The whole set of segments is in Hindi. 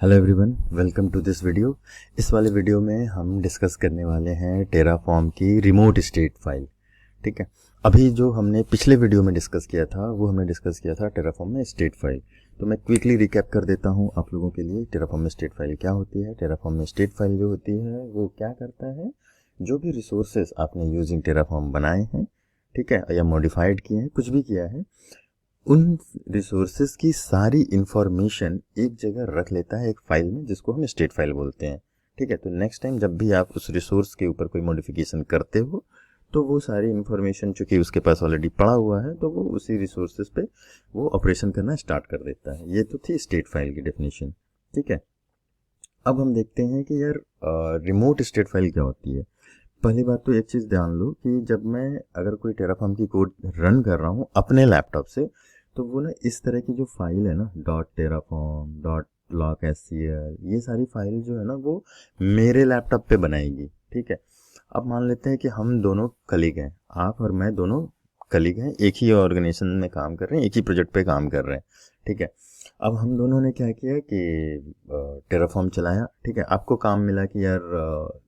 Hello everyone, welcome to this video. इस वाले वीडियो में हम डिस्कस करने वाले हैं टेराफॉर्म की रिमोट स्टेट फाइल। ठीक है, अभी जो हमने पिछले वीडियो में डिस्कस किया था वो हमने डिस्कस किया था टेराफॉर्म में स्टेट फाइल। तो मैं क्विकली रिकैप कर देता हूँ आप लोगों के लिए। टेराफॉर्म में स्टेट फाइल क्या होती है। टेराफॉर्म में स्टेट फाइल जो होती है वो क्या करता है, जो भी रिसोर्सेज आपने यूजिंग टेराफॉर्म बनाए हैं, ठीक है, या मॉडिफाइड किए हैं, कुछ भी किया है, उन रिसोर्सेज की सारी इंफॉर्मेशन एक जगह रख लेता है एक फाइल में, जिसको हम स्टेट फाइल बोलते हैं। ठीक है, तो नेक्स्ट टाइम जब भी आप उस रिसोर्स के ऊपर कोई मॉडिफिकेशन करते हो तो वो सारी इंफॉर्मेशन चूंकि उसके पास ऑलरेडी पड़ा हुआ है तो वो उसी रिसोर्सेज पे वो ऑपरेशन करना स्टार्ट कर देता है। ये तो थी स्टेट फाइल की डेफिनेशन। ठीक है, अब हम देखते हैं कि यार रिमोट स्टेट फाइल क्या होती है। पहली बात तो एक चीज़ ध्यान लो कि जब मैं अगर कोई टेराफॉर्म की कोड रन कर रहा हूँ अपने लैपटॉप से, तो वो ना इस तरह की जो फाइल है ना, dot Terraform dot lock SCL, ये सारी फाइल जो है ना वो मेरे लैपटॉप पे बनाएगी। ठीक है, अब मान लेते हैं कि हम दोनों कलीग हैं, आप और मैं दोनों कलीग हैं, एक ही ऑर्गेनाइजेशन में काम कर रहे हैं, एक ही प्रोजेक्ट पे काम कर रहे हैं। ठीक है, अब हम दोनों ने क्या किया कि टेराफॉर्म चलाया। ठीक है, आपको काम मिला कि यार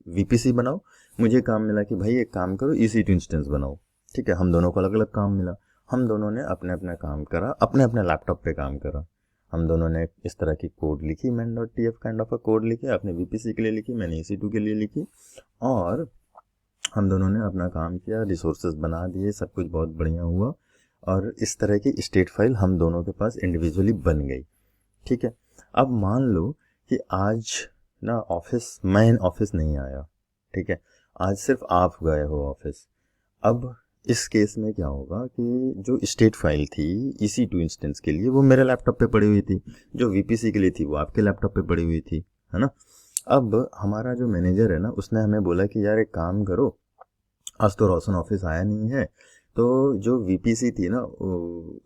वीपीसी बनाओ, मुझे काम मिला कि भाई एक काम करो EC2 इंस्टेंस बनाओ। ठीक है, हम दोनों को अलग अलग काम मिला, हम दोनों ने अपने अपना काम करा, अपने अपने लैपटॉप पे काम करा। हम दोनों ने इस तरह की कोड लिखी, main.tf kind of a code लिखी, अपने वीपीसी के लिए लिखी, मैंने EC2 के लिए लिखी, और हम दोनों ने अपना काम किया, रिसोर्सेज बना दिए, सब कुछ बहुत बढ़िया हुआ, और इस तरह की स्टेट फाइल हम दोनों के पास इंडिविजुअली बन गई। ठीक है, अब मान लो कि आज ना मैं ऑफिस नहीं आया। ठीक है, आज सिर्फ आप गए हो ऑफिस। अब इस केस में क्या होगा कि जो स्टेट फाइल थी EC2 इंस्टेंस के लिए वो मेरे लैपटॉप पे पड़ी हुई थी, जो वीपीसी के लिए थी वो आपके लैपटॉप पे पड़ी हुई थी, है ना। अब हमारा जो मैनेजर है ना उसने हमें बोला कि यार एक काम करो, आज तो रोशन ऑफिस आया नहीं है, तो जो वीपीसी थी ना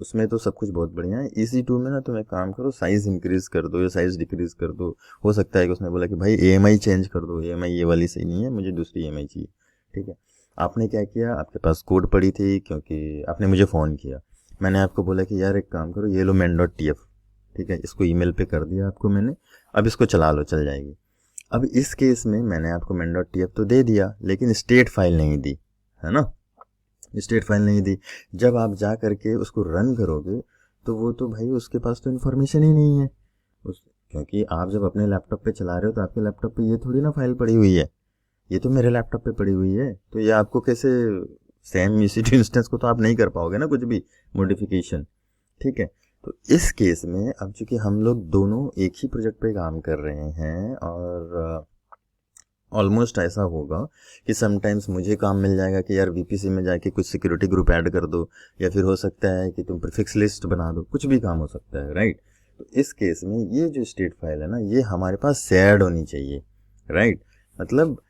उसमें तो सब कुछ बहुत बढ़िया है, EC2 में ना तुम एक काम करो, साइज इंक्रीज कर दो या साइज डिक्रीज कर दो। हो सकता है कि उसने बोला कि भाई EMI चेंज कर दो, EMI ये वाली सही नहीं है, मुझे दूसरी EMI चाहिए। ठीक है, आपने क्या किया, आपके पास कोड पड़ी थी, क्योंकि आपने मुझे फ़ोन किया, मैंने आपको बोला कि यार एक काम करो, ये लो main.tf। ठीक है, इसको ईमेल पे कर दिया आपको मैंने, अब इसको चला लो, चल जाएगी। अब इस केस में मैंने आपको main.tf तो दे दिया लेकिन स्टेट फाइल नहीं दी, है ना, स्टेट फाइल नहीं दी। जब आप जा करके उसको रन करोगे तो वो तो भाई उसके पास तो इन्फॉर्मेशन ही नहीं है उस, क्योंकि आप जब अपने लैपटॉप पे चला रहे हो तो आपके लैपटॉप पे ये थोड़ी ना फाइल पड़ी हुई है, ये तो मेरे लैपटॉप पे पड़ी हुई है, तो ये आपको कैसे, सेम EC2 इंस्टेंस को तो आप नहीं कर पाओगे ना कुछ भी मॉडिफिकेशन। ठीक है, तो इस केस में अब चूंकि हम लोग दोनों एक ही प्रोजेक्ट पे काम कर रहे हैं, और ऑलमोस्ट ऐसा होगा कि समटाइम्स मुझे काम मिल जाएगा कि यार वीपीसी में जाके कुछ सिक्योरिटी ग्रुप ऐड कर दो, या फिर हो सकता है कि तुम प्रीफिक्स लिस्ट बना दो, कुछ भी काम हो सकता है, राइट। तो इस केस में ये जो स्टेट फाइल है ना ये हमारे पास शेयर्ड होनी चाहिए, राइट। मतलब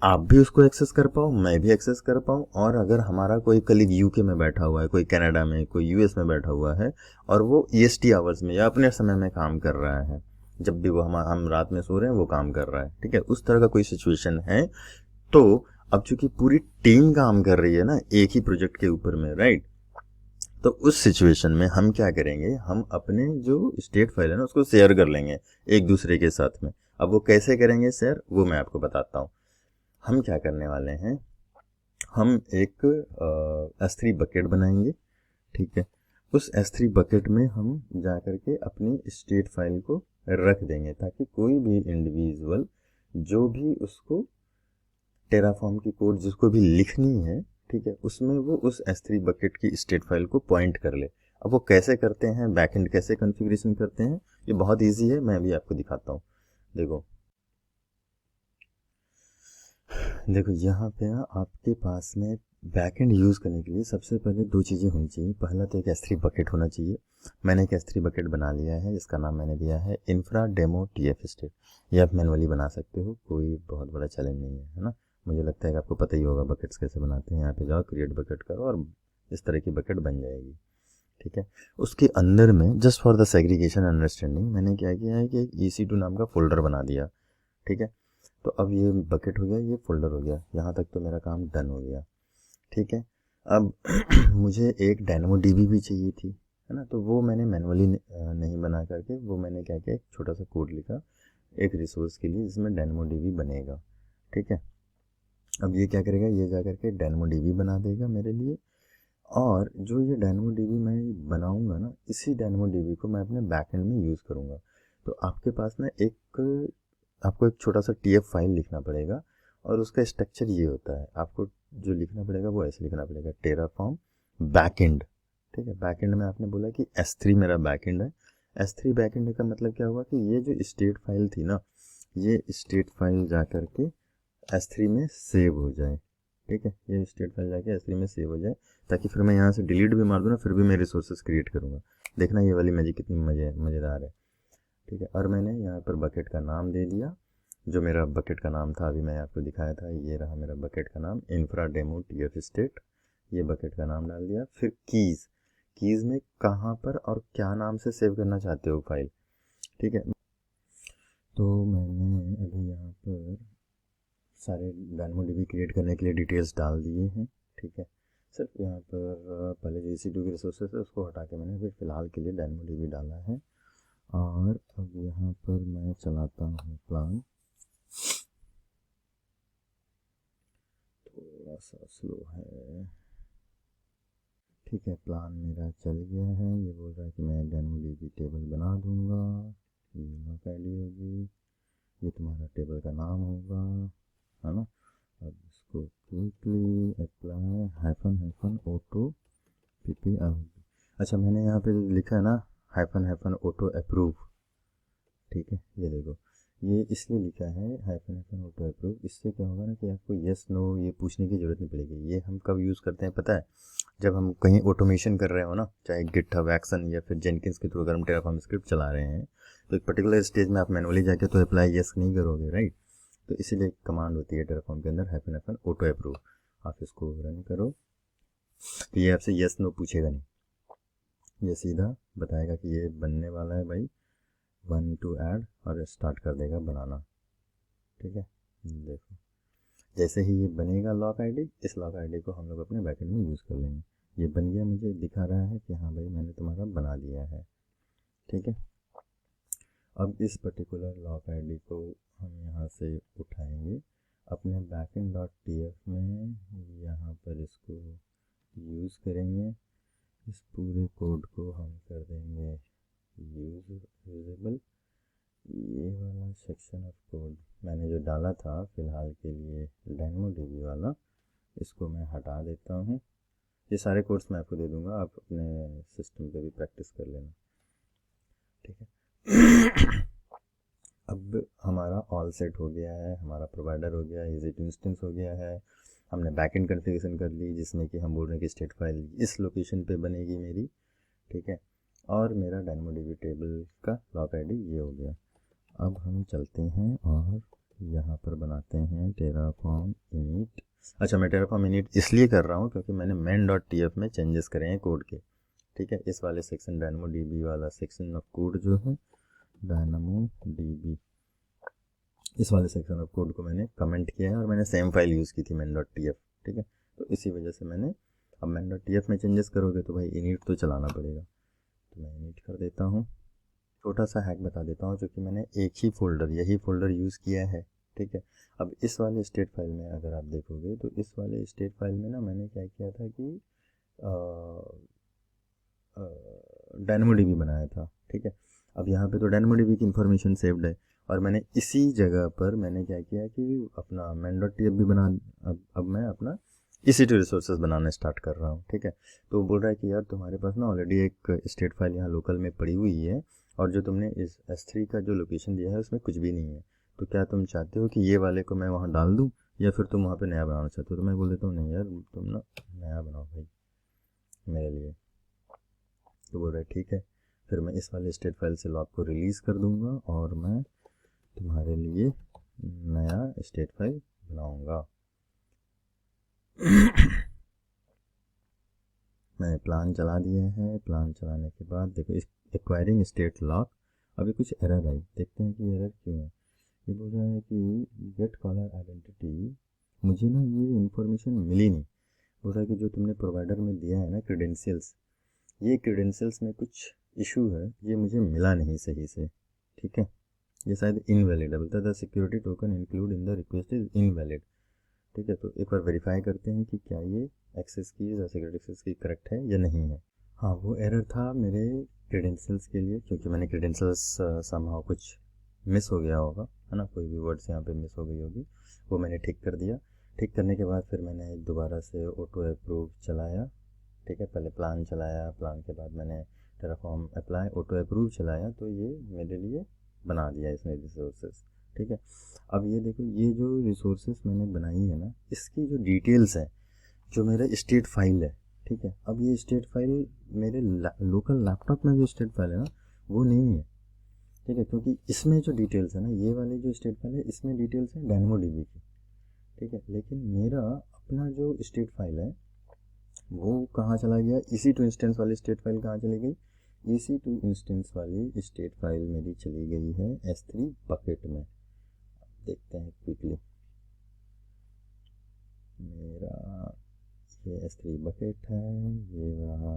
आप भी उसको एक्सेस कर पाओ, मैं भी एक्सेस कर पाऊँ, और अगर हमारा कोई कलीग यूके में बैठा हुआ है, कोई कनाडा में, कोई यूएस में बैठा हुआ है, और वो EST आवर्स में या अपने समय में काम कर रहा है, जब भी वो हम रात में सो रहे हैं वो काम कर रहा है, ठीक है, उस तरह का कोई सिचुएशन है, तो अब चूंकि पूरी टीम काम कर रही है ना एक ही प्रोजेक्ट के ऊपर में, राइट, तो उस सिचुएशन में हम क्या करेंगे, हम अपने जो स्टेट फाइल है ना उसको शेयर कर लेंगे एक दूसरे के साथ में। अब वो कैसे करेंगे शेयर, वो मैं आपको बताता हूँ। हम क्या करने वाले हैं, हम एक S3 बकेट बनाएंगे। ठीक है, उस S3 बकेट में हम जा करके अपनी स्टेट फाइल को रख देंगे, ताकि कोई भी इंडिविजुअल जो भी उसको टेराफॉर्म की कोड जिसको भी लिखनी है, ठीक है, उसमें वो उस S3 बकेट की स्टेट फाइल को पॉइंट कर ले। अब वो कैसे करते हैं, बैकएंड कैसे कॉन्फ़िगरेशन करते हैं, ये बहुत इजी है, मैं भी आपको दिखाता हूँ। देखो देखो यहाँ पे ना आपके पास में बैकएंड यूज़ करने के लिए सबसे पहले दो चीज़ें होनी चाहिए। पहला तो एक S3 बकेट होना चाहिए। मैंने एक S3 बकेट बना लिया है, इसका नाम मैंने दिया है इंफ्रा डेमो TF स्टेट। ये आप मैनुअली बना सकते हो, कोई बहुत बड़ा चैलेंज नहीं है ना। मुझे लगता है कि आपको पता ही होगा बकेट्स कैसे बनाते हैं। यहाँ पे जाओ, क्रिएट बकेट करो, और इस तरह की बकेट बन जाएगी। ठीक है, उसके अंदर में just for the segregation understanding मैंने क्या किया है कि एक EC2 नाम का फोल्डर बना दिया। ठीक है, तो अब ये बकेट हो गया, ये फोल्डर हो गया, यहाँ तक तो मेरा काम डन हो गया। ठीक है, अब मुझे एक DynamoDB भी चाहिए थी, है ना। तो वो मैंने मैनुअली नहीं बना करके वो मैंने क्या किया, एक छोटा सा कोड लिखा एक रिसोर्स के लिए जिसमें DynamoDB बनेगा, ठीक है। अब ये क्या करेगा, ये जा करके DynamoDB बना देगा मेरे लिए, और जो ये DynamoDB मैं बनाऊंगा ना, इसी DynamoDB को मैं अपने बैकएंड में यूज़ करूँगा। तो आपके पास ना आपको एक छोटा सा TF फाइल लिखना पड़ेगा, और उसका स्ट्रक्चर ये होता है, आपको जो लिखना पड़ेगा वो ऐसे लिखना पड़ेगा, टेराफॉर्म बैकएंड, ठीक है। बैकएंड में आपने बोला कि S3 मेरा बैकएंड है। S3 बैकएंड का मतलब क्या हुआ कि ये जो स्टेट फाइल थी ना, ये स्टेट फाइल जा करके S3 में सेव हो जाए, ठीक है। ये स्टेट फाइल जाके S3 में सेव हो जाए, ताकि फिर मैं यहाँ से डिलीट भी मार दूँ ना, फिर भी मैं रिसोर्सेज क्रिएट करूँगा। देखना ये वाली मैजिक कितनी मज़ेदार है, ठीक है। और मैंने यहाँ पर बकेट का नाम दे दिया, जो मेरा बकेट का नाम था अभी मैं आपको दिखाया था, ये रहा मेरा बकेट का नाम, इंफ्रा डेमो TF स्टेट, ये बकेट का नाम डाल दिया। फिर कीज़ में कहाँ पर और क्या नाम से सेव करना चाहते हो फाइल, ठीक है। तो मैंने अभी यहाँ पर सारे DynamoDB क्रिएट करने के लिए डिटेल्स डाल दिए हैं, ठीक है। सिर्फ यहाँ पर पहले जो EC2 के रिसोर्सेस है उसको हटा के मैंने फिर फ़िलहाल के लिए DynamoDB डाला है। और अब यहाँ पर मैं चलाता हूँ प्लान, थोड़ा सा स्लो है, ठीक है। प्लान मेरा चल गया है, ये बोल रहा है कि मैं DynamoDB टेबल बना दूंगा, ये लॉक ID होगी, ये तुम्हारा टेबल का नाम होगा, है ना। अब इसको quickly apply hyphen auto PP। अच्छा, मैंने यहाँ पे लिखा है ना हाइफन ऑटो अप्रूव, ठीक है। ये देखो, ये इसलिए लिखा है हाइफन ऑटो अप्रूव, इससे क्या होगा ना कि आपको यस नो ये पूछने की ज़रूरत नहीं पड़ेगी। ये हम कब यूज़ करते हैं पता है, जब हम कहीं ऑटोमेशन कर रहे हो ना, चाहे गिटहब एक्शन या फिर जेनकिंस के थ्रू अगर हम टेराफॉर्म स्क्रिप्ट चला रहे हैं, तो एक पर्टिकुलर स्टेज में आप मैनुअली जाके तो अप्लाई यस नहीं करोगे, राइट। तो इसीलिए कमांड होती है टेराफॉर्म के अंदर हाइफन ऑटो अप्रूव। आप इसको रन करो तो ये आपसे यस नो पूछेगा नहीं, ये सीधा बताएगा कि ये बनने वाला है भाई, 1 to ऐड, और स्टार्ट कर देगा बनाना, ठीक है। देखो जैसे ही ये बनेगा लॉक ID, इस लॉक ID को हम लोग अपने बैकएंड में यूज़ कर लेंगे। ये बन गया, मुझे दिखा रहा है कि हाँ भाई मैंने तुम्हारा बना दिया है, ठीक है। अब इस पर्टिकुलर लॉक ID को हम यहाँ से उठाएंगे अपने backend.tf में, यहाँ पर इसको यूज़ करेंगे, इस पूरे कोड को हम कर देंगे यूजेबल। ये वाला सेक्शन ऑफ कोड मैंने जो डाला था फ़िलहाल के लिए DynamoDB वाला, इसको मैं हटा देता हूँ। ये सारे कोड्स मैं आपको दे दूँगा, आप अपने सिस्टम पे भी प्रैक्टिस कर लेना, ठीक है। अब हमारा ऑल सेट हो गया है, हमारा प्रोवाइडर हो गया, EC2 इंस्टेंस हो गया है, हमने बैकएंड कॉन्फ़िगरेशन कर ली जिसमें कि हम बोल रहे हैं कि स्टेट फाइल इस लोकेशन पे बनेगी मेरी, ठीक है। और मेरा DynamoDB टेबल का लॉक ID ये हो गया। अब हम चलते हैं और यहाँ पर बनाते हैं टेराफॉर्म इनिट। अच्छा, मैं टेराफॉर्म इनिट इसलिए कर रहा हूँ क्योंकि मैंने main.tf में चेंजेस करे हैं कोड के, ठीक है। इस वाले सेक्शन DynamoDB वाला सेक्शन ऑफ कोड जो है DynamoDB, इस वाले सेक्शन ऑफ कोड को मैंने कमेंट किया है, और मैंने सेम फाइल यूज़ की थी main.tf, ठीक है। तो इसी वजह से मैंने, अब main.tf में चेंजेस करोगे तो भाई इनिट तो चलाना पड़ेगा, तो मैं इनिट कर देता हूँ। छोटा सा हैक बता देता हूँ, जो कि मैंने एक ही फोल्डर, यही फोल्डर यूज़ किया है, ठीक है। अब इस वाले स्टेट फाइल में अगर आप देखोगे तो इस वाले स्टेट फाइल में ना मैंने क्या किया था कि DynamoDB बनाया था, ठीक है। अब यहाँ पे तो DynamoDB की इन्फॉर्मेशन सेव्ड है, और मैंने इसी जगह पर मैंने क्या किया कि अपना main.tf भी बना, अब मैं अपना EC2 रिसोर्सेज बनाना स्टार्ट कर रहा हूँ, ठीक है। तो वो बोल रहा है कि यार तुम्हारे पास ना ऑलरेडी एक स्टेट फाइल यहाँ लोकल में पड़ी हुई है, और जो तुमने इस S3 का जो लोकेशन दिया है उसमें कुछ भी नहीं है, तो क्या तुम चाहते हो कि ये वाले को मैं वहाँ डाल दूँ, या फिर तुम वहाँ पे नया बनाना चाहते हो। तो मैं बोल देता हूँ नहीं यार, तुम ना नया बनाओ भाई मेरे लिए। तो बोल रहा है ठीक है, फिर मैं इस वाले स्टेट फाइल से लॉक को रिलीज़ कर दूँगा और मैं तुम्हारे लिए नया स्टेट फाइल बनाऊँगा। मैंने प्लान चला दिया है। प्लान चलाने के बाद देखो इस एक्वायरिंग स्टेट लॉक, अभी कुछ एरर आई, देखते हैं कि एरर क्यों है। ये बोल रहा है कि गेट कॉलर आइडेंटिटी, मुझे ना ये इन्फॉर्मेशन मिली नहीं। बोल रहा है कि जो तुमने प्रोवाइडर में दिया है ना क्रेडेंशियल्स, ये क्रेडेंशियल्स में कुछ इशू है, ये मुझे मिला नहीं सही से, ठीक है, ये शायद इनवैलिड है, बोलता है the security token include in the request is invalid. ठीक है, तो एक बार वेरीफाई करते हैं कि क्या ये एक्सेस की या सिक्योरिटी एक्सेस की करेक्ट है या नहीं है। हाँ, वो एरर था मेरे क्रेडेंशियल्स के लिए, क्योंकि मैंने क्रेडेंशियल्स समहाउ कुछ मिस हो गया होगा, है ना, कोई भी वर्ड्स यहाँ पे मिस हो गई होगी, वो मैंने ठीक कर दिया। ठीक करने के बाद फिर मैंने दोबारा से ऑटो अप्रूव चलाया, ठीक है, पहले प्लान चलाया, प्लान के बाद मैंने टेराफॉर्म अप्लाई ऑटो अप्रूव चलाया, तो ये मेरे लिए बना दिया इसने रिसोर्सेज। ठीक है, अब ये देखो, ये जो रिसोर्सेज मैंने बनाई है ना, इसकी जो डिटेल्स है, जो मेरा स्टेट फाइल है, ठीक है, अब ये स्टेट फाइल मेरे लोकल लैपटॉप में जो स्टेट फाइल है ना, वो नहीं है, ठीक है, क्योंकि इसमें जो डिटेल्स है ना, ये वाली जो स्टेट फाइल है, इसमें डिटेल्स है DynamoDB की, ठीक है, लेकिन मेरा अपना जो स्टेट फाइल है वो कहाँ चला गया, EC2 इंस्टेंस वाली स्टेट फाइल कहाँ चली गई, EC2 इंस्टेंस वाली स्टेट फाइल मेरी चली गई है S3 बकेट में। देखते हैं क्विकली, मेरा ये S3 बकेट है, ये रहा,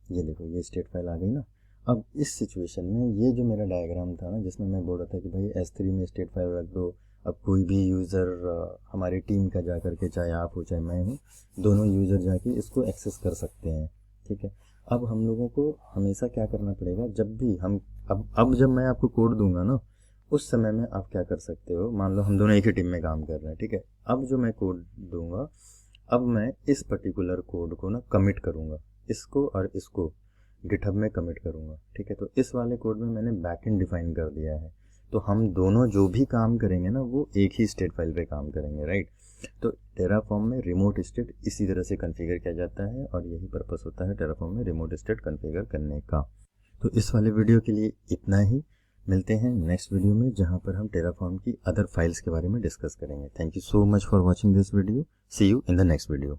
ये देखो ये स्टेट फाइल आ गई ना। अब इस सिचुएशन में ये जो मेरा डायग्राम था ना, जिसमें मैं बोल रहा था कि भाई S3 में स्टेट फाइल रख दो, अब कोई भी यूज़र हमारी टीम का जा करके, चाहे आप हो चाहे मैं हूँ, दोनों यूज़र जाके इसको एक्सेस कर सकते हैं, ठीक है। अब हम लोगों को हमेशा क्या करना पड़ेगा, जब भी हम अब जब मैं आपको कोड दूंगा ना, उस समय में आप क्या कर सकते हो, मान लो हम दोनों एक ही टीम में काम कर रहे हैं, ठीक है, अब जो मैं कोड दूंगा, अब मैं इस पर्टिकुलर कोड को ना कमिट करूंगा, इसको और इसको गिटहब में कमिट करूंगा, ठीक है। तो इस वाले कोड में मैंने बैकएंड डिफाइन कर दिया है, तो हम दोनों जो भी काम करेंगे ना, वो एक ही स्टेट फाइल पे काम करेंगे, राइट। तो टेराफॉर्म में रिमोट स्टेट इसी तरह से कॉन्फ़िगर किया जाता है, और यही पर्पस होता है टेराफॉर्म में रिमोट स्टेट कॉन्फ़िगर करने का। तो इस वाले वीडियो के लिए इतना ही, मिलते हैं नेक्स्ट वीडियो में, जहां पर हम टेराफॉर्म की अदर फाइल्स के बारे में डिस्कस करेंगे। Thank you so much for watching this video, see you in the next video.